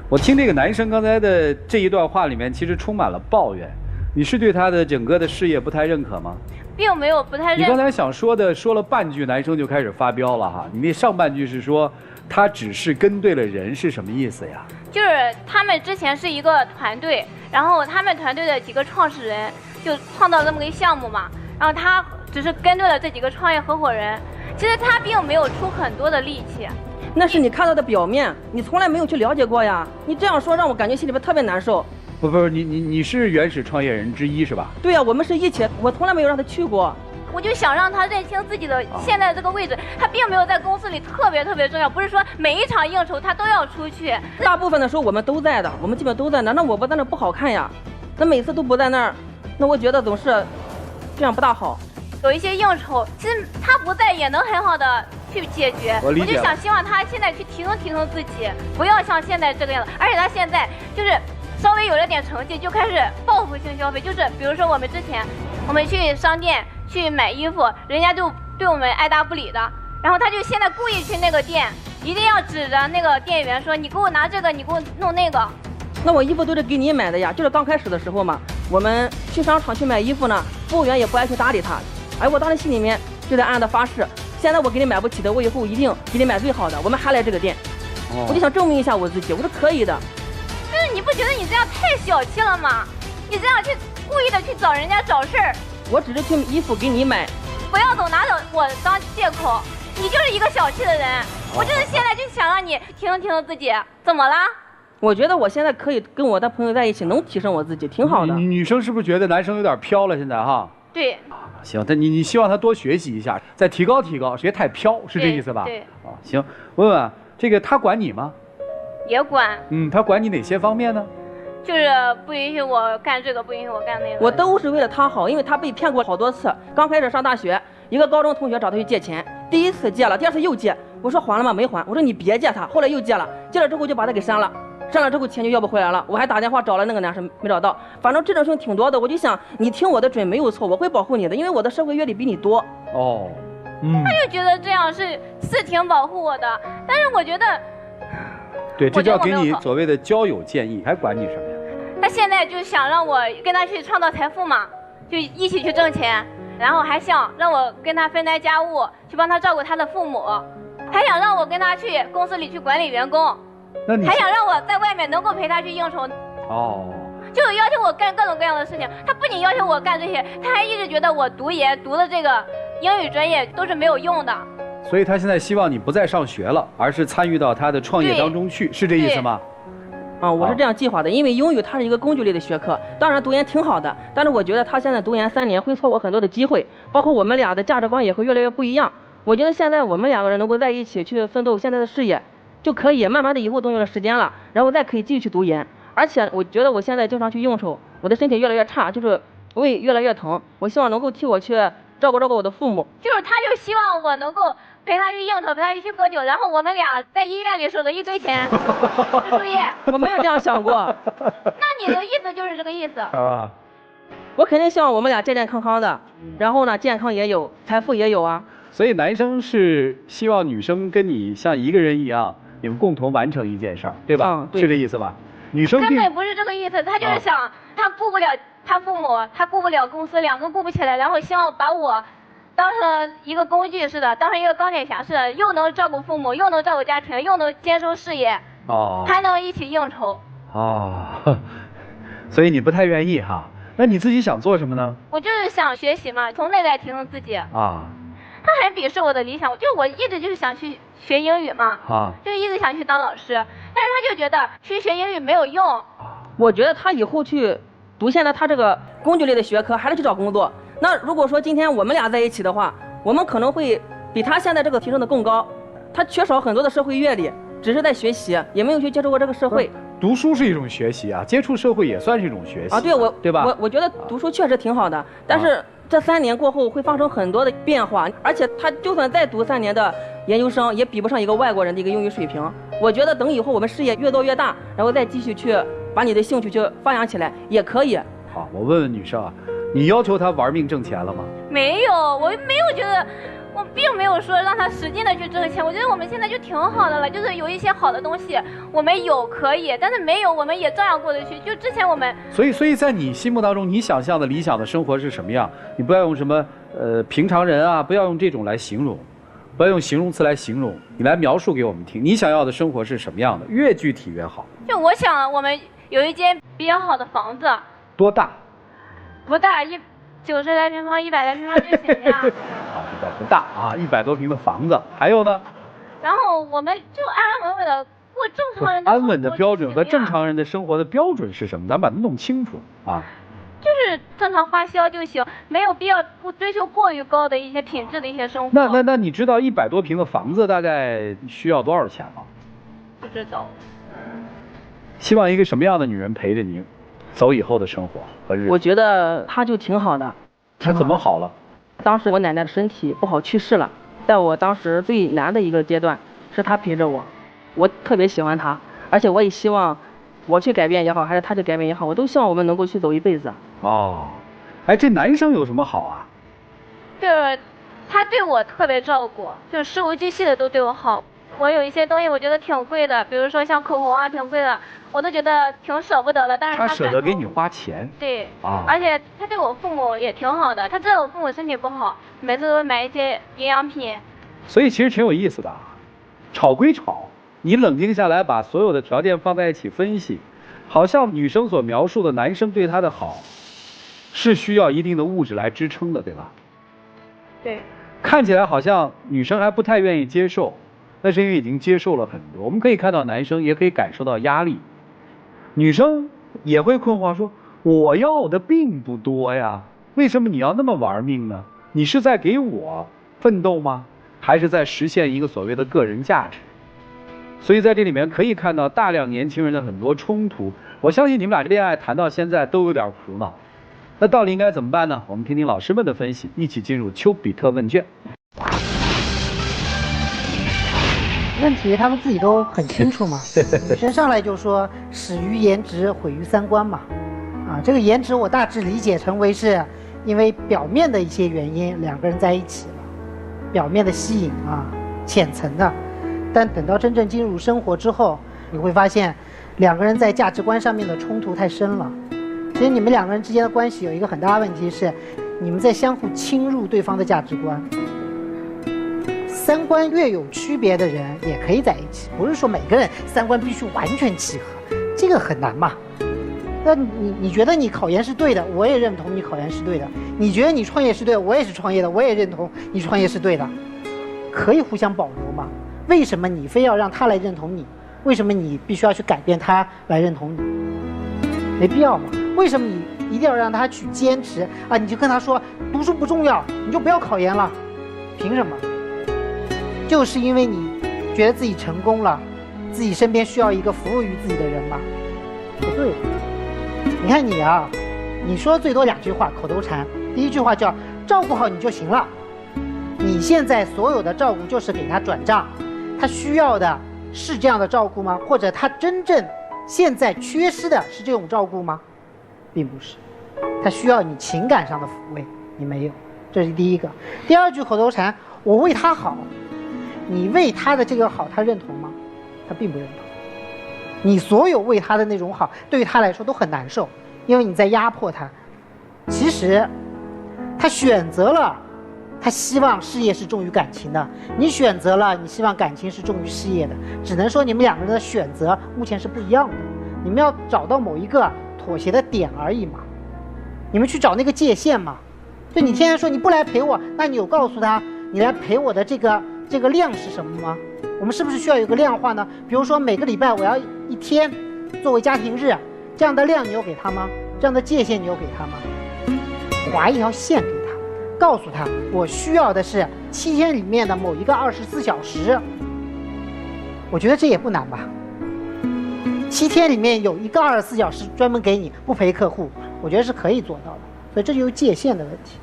我听这个男生刚才的这一段话里面，其实充满了抱怨。你是对他的整个的事业不太认可吗？并没有不太认可。你刚才想说的说了半句，男生就开始发飙了哈。你那上半句是说他只是跟对了人，是什么意思呀？就是他们之前是一个团队，然后他们团队的几个创始人就创造了这么个项目嘛，然后他只是跟对了这几个创业合伙人，其实他并没有出很多的力气。那是你看到的表面，你从来没有去了解过呀。你这样说让我感觉心里边特别难受。不，你是原始创业人之一是吧？对呀，我们是一起，我从来没有让他去过。我就想让他认清自己的现在这个位置，他并没有在公司里特别重要，不是说每一场应酬他都要出去。大部分的时候我们都在的，我们基本都在那，那我不在那不好看呀。那每次都不在那儿，那我觉得总是这样不大好。有一些应酬，其实他不在也能很好的去解决。我就想希望他现在去提升自己，不要像现在这个样子。而且他现在就是稍微有了点成绩，就开始报复性消费。就是比如说我们之前我们去商店去买衣服，人家就对我们爱答不理的，然后他就现在故意去那个店，一定要指着那个店员说：“你给我拿这个，你给我弄那个。”那我衣服都是给你买的呀，就是刚开始的时候嘛，我们去商场去买衣服呢，服务员也不爱去搭理他。哎，我当时心里面就在暗暗的发誓，现在我给你买不起的，我以后一定给你买最好的。我们还来这个店，我就想证明一下我自己，我说可以的。但是你不觉得你这样太小气了吗？你这样去故意的去找人家找事儿。我只是去衣服给你买，不要总拿着我当借口。你就是一个小气的人。我就是现在就想让你提升自己，怎么了？我觉得我现在可以跟我的朋友在一起，能提升我自己，挺好的。女生是不是觉得男生有点飘了？现在哈？对。行，但你希望他多学习一下，再提高，别太飘，是这意思吧？对。啊，行，问问这个他管你吗？也管。他管你哪些方面呢？就是不允许我干这个，不允许我干那个。我都是为了他好，因为他被骗过好多次。刚开始上大学，一个高中同学找他去借钱，第一次借了，第二次又借，我说还了吗？没还。我说你别借他，后来又借了，借了之后就把他给删了。删了之后钱就要不回来了，我还打电话找了那个男生没找到，反正这种事情挺多的。我就想你听我的准没有错，我会保护你的，因为我的社会阅历比你多。哦，他就觉得这样是挺保护我的，但是我觉得，对，这就要给你所谓的交友建议，还管你什么呀？他现在就想让我跟他去创造财富嘛，就一起去挣钱，然后还想让我跟他分担家务，去帮他照顾他的父母，还想让我跟他去公司里去管理员工。还想让我在外面能够陪他去应酬，就要求我干各种各样的事情。他不仅要求我干这些，他还一直觉得我读的这个英语专业都是没有用的。所以他现在希望你不再上学了，而是参与到他的创业当中去，是这意思吗？我是这样计划的，因为英语它是一个工具类的学科，当然读研挺好的，但是我觉得他现在读研3年会错过很多的机会，包括我们俩的价值观也会越来越不一样。我觉得现在我们2个人能够在一起去奋斗现在的事业。就可以慢慢的以后都有了时间了，然后再可以继续去读研。而且我觉得我现在经常去应酬，我的身体越来越差，就是胃越来越疼。我希望能够替我去照顾我的父母。就是他就希望我能够陪他去应酬，陪他去喝酒，然后我们俩在医院里收了一堆钱吃住院。我没有这样想过。那你的意思就是这个意思啊？我肯定希望我们俩健健康康的，然后呢健康也有，财富也有啊。所以男生是希望女生跟你像一个人一样。你们共同完成一件事儿，对吧？对，是这意思吧？女生根本不是这个意思，他就是想他顾不了他父母，他顾不了公司，2个顾不起来，然后希望把我当成一个工具似的，当成一个钢铁侠似的，又能照顾父母，又能照顾家庭，又能兼收事业，还能一起应酬。所以你不太愿意哈？那你自己想做什么呢？我就是想学习嘛，从内在提升自己。他很鄙视我的理想，我一直就是想去学英语嘛，就一直想去当老师，但是他就觉得去学英语没有用。我觉得他以后去读现在他这个工具类的学科，还是去找工作。那如果说今天我们俩在一起的话，我们可能会比他现在这个提升的更高。他缺少很多的社会阅历，只是在学习，也没有去接触过这个社会。读书是一种学习啊，接触社会也算是一种学习对吧？我觉得读书确实挺好的，但是这3年过后会发生很多的变化，而且他就算再读3年的研究生，也比不上一个外国人的一个英语水平。我觉得等以后我们事业越做越大，然后再继续去把你的兴趣去发扬起来也可以。好，我问问女生啊，你要求他玩命挣钱了吗？没有，我没有觉得，我并没有说让他使劲的去挣钱。我觉得我们现在就挺好的了，就是有一些好的东西我们有可以，但是没有我们也照样过得去。就之前我们，所以在你心目当中，你想象的理想的生活是什么样？你不要用什么平常人啊，不要用这种来形容，不要用形容词来形容，你来描述给我们听，你想要的生活是什么样的？越具体越好。就我想我们有一间比较好的房子。多大？不大，90来平方、100来平方就行呀。啊，不大啊，100多平的房子，还有呢？然后我们就安安稳稳的过正常人的安稳的标准和正常人的生活的标准是什么？咱把它弄清楚啊。就是正常花销就行，没有必要不追求过于高的一些品质的一些生活。那你知道100多平的房子大概需要多少钱吗？不知道。希望一个什么样的女人陪着你走以后的生活和日子？我觉得她就挺好的。她怎么好了？当时我奶奶的身体不好去世了，在我当时最难的一个阶段，是她陪着我，我特别喜欢她，而且我也希望我去改变也好，还是她去改变也好，我都希望我们能够去走一辈子。哦，哎，这男生有什么好啊？就是他对我特别照顾，就事无巨细的都对我好。我有一些东西我觉得挺贵的，比如说像口红啊，挺贵的，我都觉得挺舍不得的。但是他舍得给你花钱。对，啊，而且他对我父母也挺好的，他知道我父母身体不好，每次都会买一些营养品。所以其实挺有意思的，吵归吵，你冷静下来，把所有的条件放在一起分析，好像女生所描述的男生对她的好，是需要一定的物质来支撑的，对吧？对。看起来好像女生还不太愿意接受。那是因为已经接受了很多，我们可以看到男生也可以感受到压力，女生也会困惑说，我要的并不多呀，为什么你要那么玩命呢？你是在给我奋斗吗？还是在实现一个所谓的个人价值？所以在这里面可以看到大量年轻人的很多冲突，我相信你们俩恋爱谈到现在都有点苦恼，那到底应该怎么办呢？我们听听老师们的分析，一起进入丘比特问卷。问题他们自己都很清楚嘛，女生上来就说始于颜值，毁于三观嘛，啊，这个颜值我大致理解成为是因为表面的一些原因，两个人在一起了，表面的吸引啊，浅层的，但等到真正进入生活之后，你会发现两个人在价值观上面的冲突太深了。其实你们两个人之间的关系有一个很大的问题是，你们在相互侵入对方的价值观。三观越有区别的人也可以在一起，不是说每个人三观必须完全契合，这个很难嘛。那你觉得你考研是对的，我也认同你考研是对的；你觉得你创业是对的，我也是创业的，我也认同你创业是对的，可以互相保留嘛？为什么你非要让他来认同你？为什么你必须要去改变他来认同你？没必要嘛？为什么你一定要让他去坚持啊？你就跟他说读书不重要，你就不要考研了，凭什么？就是因为你觉得自己成功了，自己身边需要一个服务于自己的人吗？不对。你看你啊，你说最多2句话口头禅，第一句话叫照顾好你就行了。你现在所有的照顾就是给他转账，他需要的是这样的照顾吗？或者他真正现在缺失的是这种照顾吗？并不是，他需要你情感上的抚慰，你没有，这是第一个。第二句口头禅，我为他好。你为他的这个好，他认同吗？他并不认同。你所有为他的那种好，对于他来说都很难受，因为你在压迫他。其实，他选择了，他希望事业是重于感情的；你选择了，你希望感情是重于事业的。只能说你们两个人的选择目前是不一样的，你们要找到某一个妥协的点而已嘛。你们去找那个界限嘛。就你天天说你不来陪我，那你有告诉他你来陪我的这个量是什么吗？我们是不是需要有个量化呢？比如说每个礼拜我要1天作为家庭日，这样的量你有给他吗？这样的界限你有给他吗？划一条线给他，告诉他我需要的是7天里面的某一个24小时。我觉得这也不难吧。7天里面有一个24小时专门给你，不陪客户，我觉得是可以做到的。所以这就是界限的问题。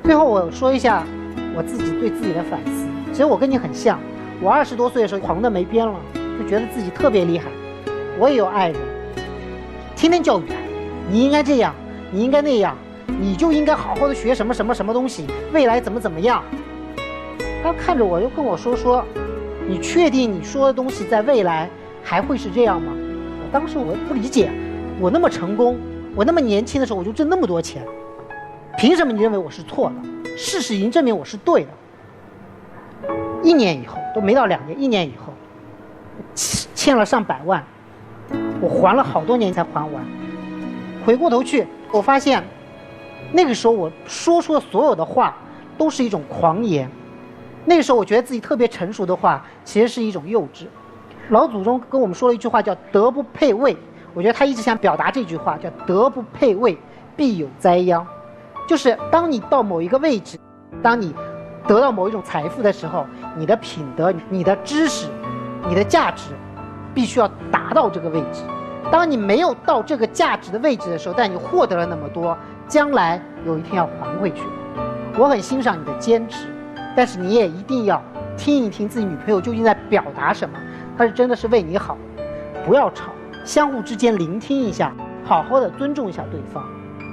最后我说一下我自己对自己的反思。其实我跟你很像，我20多岁的时候狂得没边了，就觉得自己特别厉害。我也有爱人，天天教育他，你应该这样，你应该那样，你就应该好好的学什么什么什么东西，未来怎么怎么样。他看着我就跟我说，你确定你说的东西在未来还会是这样吗？当时我不理解，我那么成功，我那么年轻的时候我就挣那么多钱，凭什么你认为我是错的？事实已经证明我是对的。1年以后都没到2年，1年以后欠了上百万，我还了好多年才还完。回过头去，我发现那个时候我说出的所有的话都是一种狂言。那个时候我觉得自己特别成熟的话，其实是一种幼稚。老祖宗跟我们说了一句话叫德不配位，我觉得他一直想表达这句话，叫德不配位必有灾殃。就是当你到某一个位置，当你得到某一种财富的时候，你的品德、你的知识、你的价值必须要达到这个位置。当你没有到这个价值的位置的时候，但你获得了那么多，将来有一天要还回去。我很欣赏你的坚持，但是你也一定要听一听自己女朋友究竟在表达什么，她是真的是为你好，不要吵，相互之间聆听一下，好好的尊重一下对方。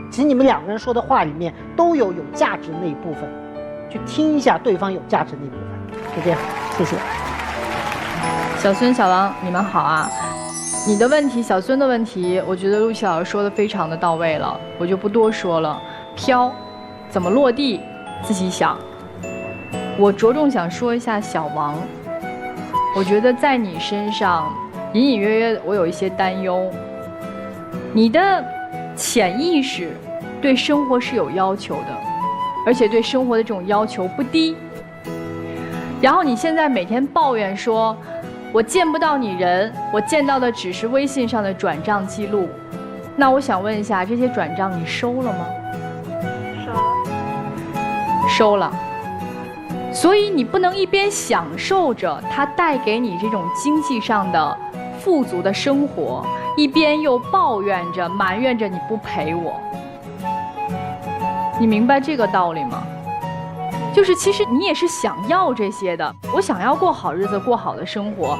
其实你们2个人说的话里面都有价值的那一部分，去听一下对方有价值的那一部分。就这样，谢谢。小孙、小王，你们好啊！你的问题，小孙的问题，我觉得陆琪老师说的非常的到位了，我就不多说了。飘，怎么落地，自己想。我着重想说一下小王，我觉得在你身上隐隐约约我有一些担忧。你的潜意识对生活是有要求的，而且对生活的这种要求不低。然后你现在每天抱怨说，我见不到你人，我见到的只是微信上的转账记录。那我想问一下，这些转账你收了吗？收了。收了。所以你不能一边享受着它带给你这种经济上的富足的生活，一边又抱怨着、埋怨着你不陪我。你明白这个道理吗？就是其实你也是想要这些的，我想要过好日子，过好的生活，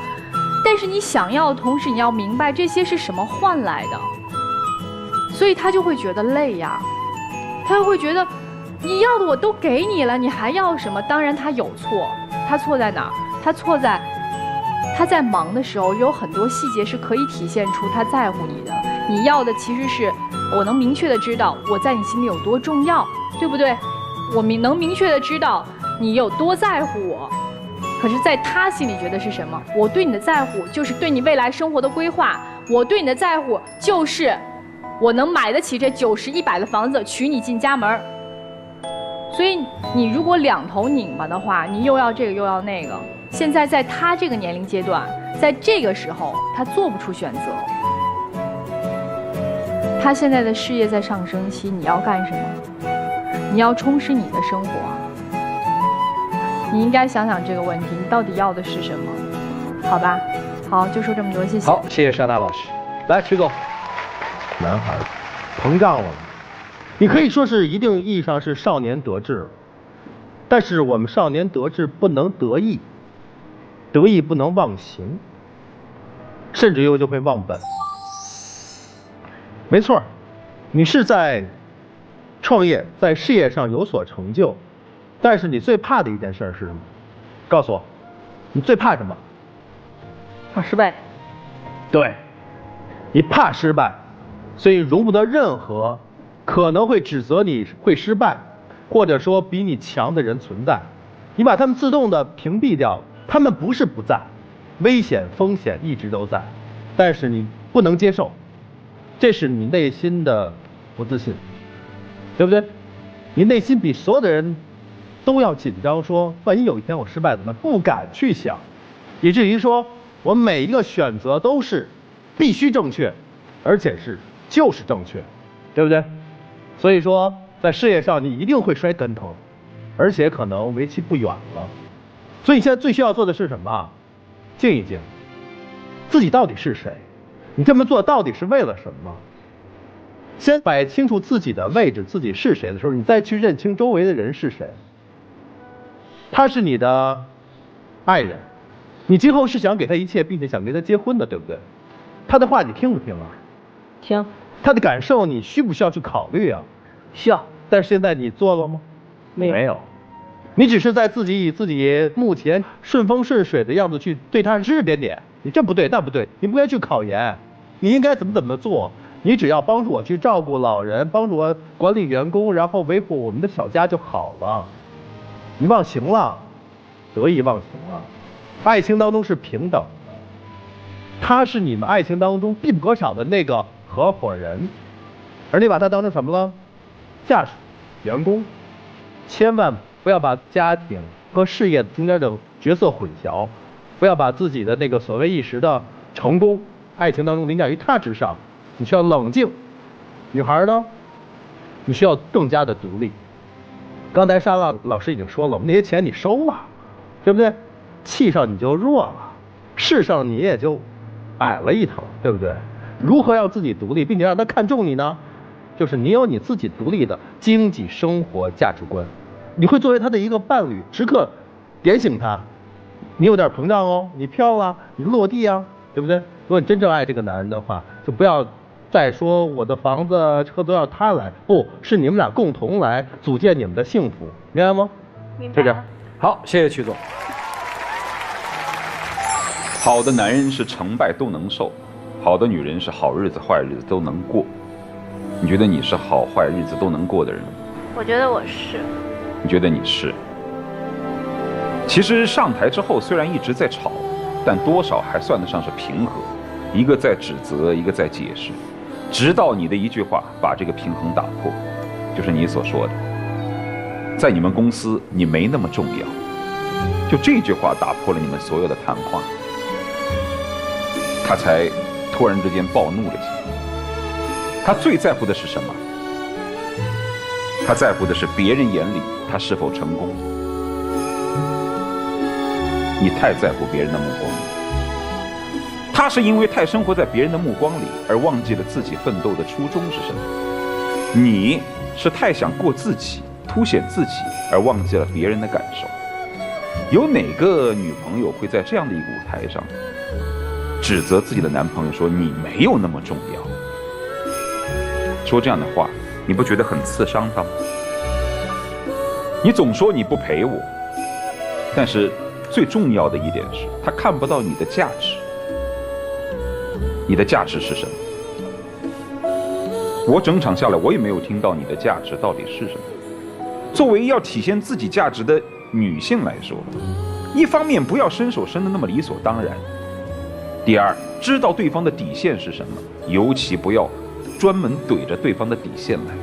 但是你想要的同时，你要明白这些是什么换来的，所以他就会觉得累呀，他就会觉得你要的我都给你了，你还要什么？当然他有错，他错在哪儿？他错在他在忙的时候有很多细节是可以体现出他在乎你的。你要的其实是我能明确的知道我在你心里有多重要，对不对？我能明确的知道你有多在乎我。可是在他心里觉得是什么？我对你的在乎就是对你未来生活的规划，我对你的在乎就是我能买得起这90、100的房子娶你进家门。所以你如果两头拧巴的话，你又要这个又要那个。现在在他这个年龄阶段，在这个时候他做不出选择。他现在的事业在上升期，你要干什么？你要充实你的生活啊！你应该想想这个问题，你到底要的是什么？好吧，好，就说这么多，谢谢。好，谢谢尚娜老师。来，徐总，男孩膨胀了，你可以说是一定意义上是少年得志，但是我们少年得志不能得意，得意不能忘形，甚至于就会忘本。没错，你是在创业，在事业上有所成就，但是你最怕的一件事是什么？告诉我，你最怕什么？怕失败。对，你怕失败，所以容不得任何可能会指责你会失败，或者说比你强的人存在。你把他们自动的屏蔽掉，他们不是不在，危险风险一直都在，但是你不能接受，这是你内心的不自信，对不对？你内心比所有的人都要紧张，说万一有一天我失败怎么办？不敢去想，以至于说我每一个选择都是必须正确，而且是就是正确，对不对？所以说在事业上你一定会摔跟头，而且可能为期不远了。所以你现在最需要做的是什么？静一静，自己到底是谁？你这么做到底是为了什么？先摆清楚自己的位置，自己是谁的时候，你再去认清周围的人是谁。他是你的爱人，你今后是想给他一切，并且想跟他结婚的，对不对？他的话你听不听啊？行。他的感受你需不需要去考虑啊？需要。但是现在你做了吗？没有。你只是在自己以自己目前顺风顺水的样子去对他指指点点，你这不对那不对，你不该去考研，你应该怎么做？你只要帮助我去照顾老人，帮助我管理员工，然后维护我们的小家就好了。你忘形了，得意忘形了。爱情当中是平等的，他是你们爱情当中必不可少的那个合伙人，而你把他当成什么了？下属、员工，千万不要把家庭和事业中间的角色混淆，不要把自己的那个所谓一时的成功，爱情当中凌驾于他之上。你需要冷静。女孩呢，你需要更加的独立。刚才沙拉老师已经说了，那些钱你收了，对不对？气上你就弱了，势上你也就矮了一头，对不对？如何让自己独立，并且让他看重你呢？就是你有你自己独立的经济生活价值观，你会作为他的一个伴侣，时刻点醒他，你有点膨胀哦，你飘啊，你落地啊，对不对？如果你真正爱这个男人的话，就不要再说我的房子车都要他来，不是你们俩共同来组建你们的幸福，明白吗？明白。就这样。好，谢谢曲总。好的男人是成败都能受，好的女人是好日子坏日子都能过。你觉得你是好坏日子都能过的人吗？我觉得我是。你觉得你是？其实上台之后虽然一直在吵，但多少还算得上是平和，一个在指责，一个在解释，直到你的一句话把这个平衡打破，就是你所说的，在你们公司你没那么重要，就这句话打破了你们所有的谈话，他才突然之间暴怒了起来。他最在乎的是什么？他在乎的是别人眼里他是否成功。你太在乎别人的目光了，他是因为太生活在别人的目光里而忘记了自己奋斗的初衷是什么。你是太想过自己，凸显自己而忘记了别人的感受。有哪个女朋友会在这样的一个舞台上指责自己的男朋友说你没有那么重要？说这样的话，你不觉得很刺伤他吗？你总说你不陪我，但是最重要的一点是，他看不到你的价值。你的价值是什么？我整场下来，我也没有听到你的价值到底是什么。作为要体现自己价值的女性来说，一方面不要伸手伸得那么理所当然，第二，知道对方的底线是什么，尤其不要专门怼着对方的底线来。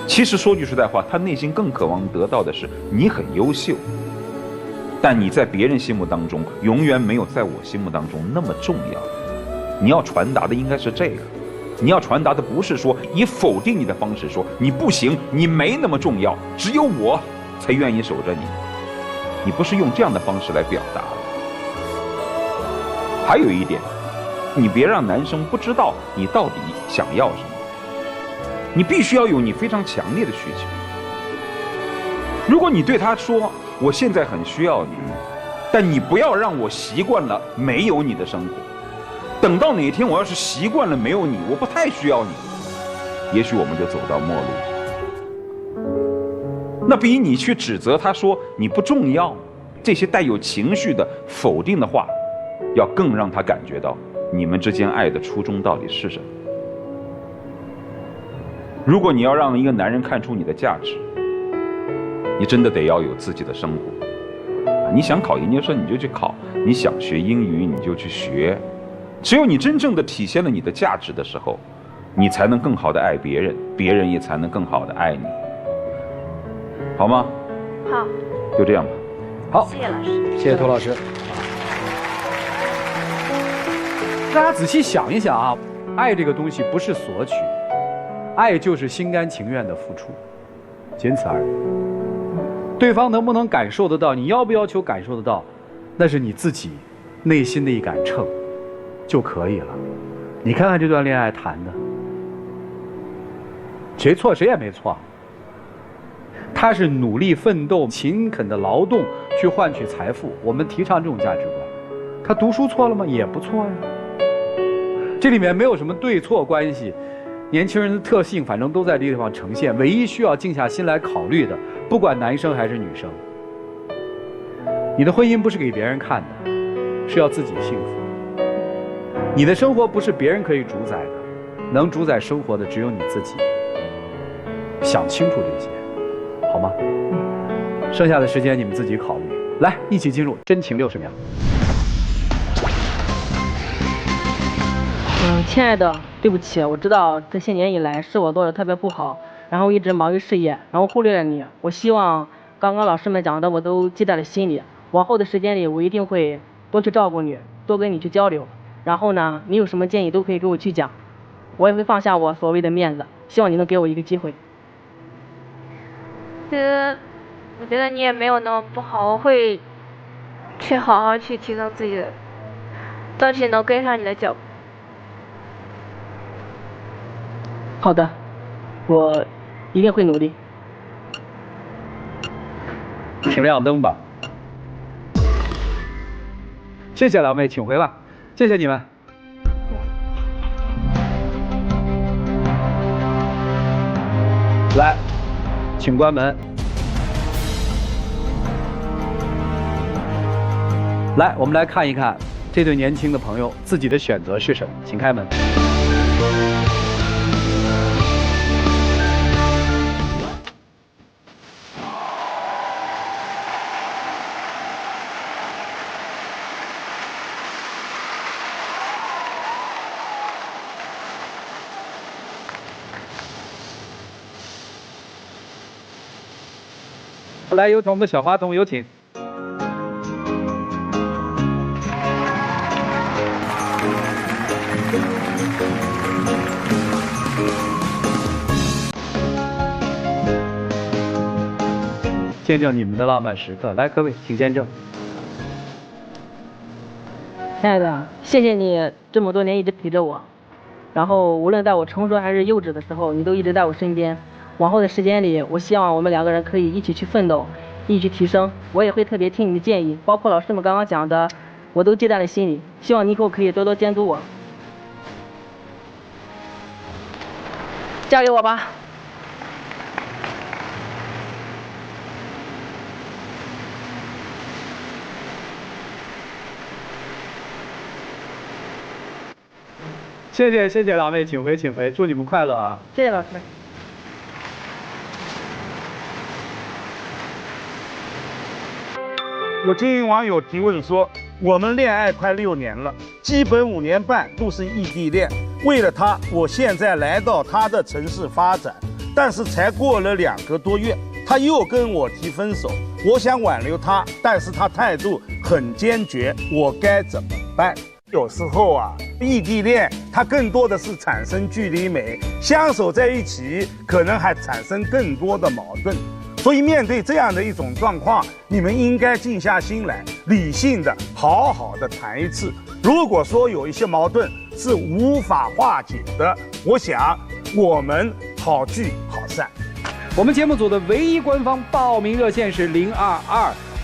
其实说句实在话，他内心更渴望得到的是你很优秀，但你在别人心目当中永远没有在我心目当中那么重要。你要传达的应该是这个，你要传达的不是说以否定你的方式说你不行，你没那么重要，只有我才愿意守着你。你不是用这样的方式来表达。还有一点，你别让男生不知道你到底想要什么，你必须要有你非常强烈的需求。如果你对他说我现在很需要你，但你不要让我习惯了没有你的生活，等到哪一天我要是习惯了没有你，我不太需要你，也许我们就走到末路。那比你去指责他说你不重要，这些带有情绪的否定的话，要更让他感觉到你们之间爱的初衷到底是什么。如果你要让一个男人看出你的价值，你真的得要有自己的生活。你想考研究生你就去考，你想学英语你就去学。只有你真正的体现了你的价值的时候，你才能更好的爱别人，别人也才能更好的爱你，好吗？好，就这样吧。好，谢谢老师，谢谢涂老师。大家仔细想一想啊，爱这个东西不是索取，爱就是心甘情愿的付出，仅此而已。对方能不能感受得到，你要不要求感受得到，那是你自己内心的一杆秤就可以了。你看看这段恋爱谈的，谁错谁也没错，他是努力奋斗、勤恳的劳动去换取财富，我们提倡这种价值观。他读书错了吗？也不错呀。这里面没有什么对错关系，年轻人的特性反正都在这个地方呈现。唯一需要静下心来考虑的，不管男生还是女生，你的婚姻不是给别人看的，是要自己幸福。你的生活不是别人可以主宰的，能主宰生活的只有你自己。想清楚这些，好吗？剩下的时间你们自己考虑。来，一起进入真情60秒。亲爱的，对不起，我知道这些年以来是我做的特别不好，然后一直忙于事业，然后忽略了你。我希望刚刚老师们讲的我都记在了心里，往后的时间里我一定会多去照顾你，多跟你去交流。然后呢，你有什么建议都可以给我去讲，我也会放下我所谓的面子，希望你能给我一个机会。其实我觉得你也没有那么不好，我会去好好去提升自己的，争取能跟上你的脚步。好的，我一定会努力。请亮灯吧。谢谢两位，请回吧。谢谢你们。来，请关门。来，我们来看一看这对年轻的朋友自己的选择是什么，请开门。来，有请我们的小花童，有请。见证你们的浪漫时刻，来，各位请见证。亲爱的，谢谢你这么多年一直陪着我，然后无论在我成熟还是幼稚的时候，你都一直在我身边。往后的时间里，我希望我们两个人可以一起去奋斗，一起去提升。我也会特别听你的建议，包括老师们刚刚讲的，我都记在了心里。希望你以后可以多多监督我。嫁给我吧。谢谢谢谢两位，请回请回，祝你们快乐啊！谢谢老师。有精英网友提问说，我们恋爱快6年了，基本5年半都是异地恋。为了他，我现在来到他的城市发展，但是才过了2个多月，他又跟我提分手。我想挽留他，但是他态度很坚决，我该怎么办？有时候啊，异地恋它更多的是产生距离美，相守在一起可能还产生更多的矛盾。所以面对这样的一种状况，你们应该静下心来，理性的好好的谈一次。如果说有一些矛盾是无法化解的，我想我们好聚好散。我们节目组的唯一官方报名热线是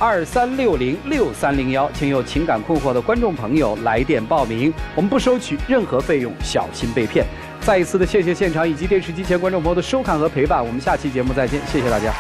022-2360-6301，请有情感困惑的观众朋友来电报名，我们不收取任何费用，小心被骗。再一次的谢谢现场以及电视机前观众朋友的收看和陪伴，我们下期节目再见，谢谢大家。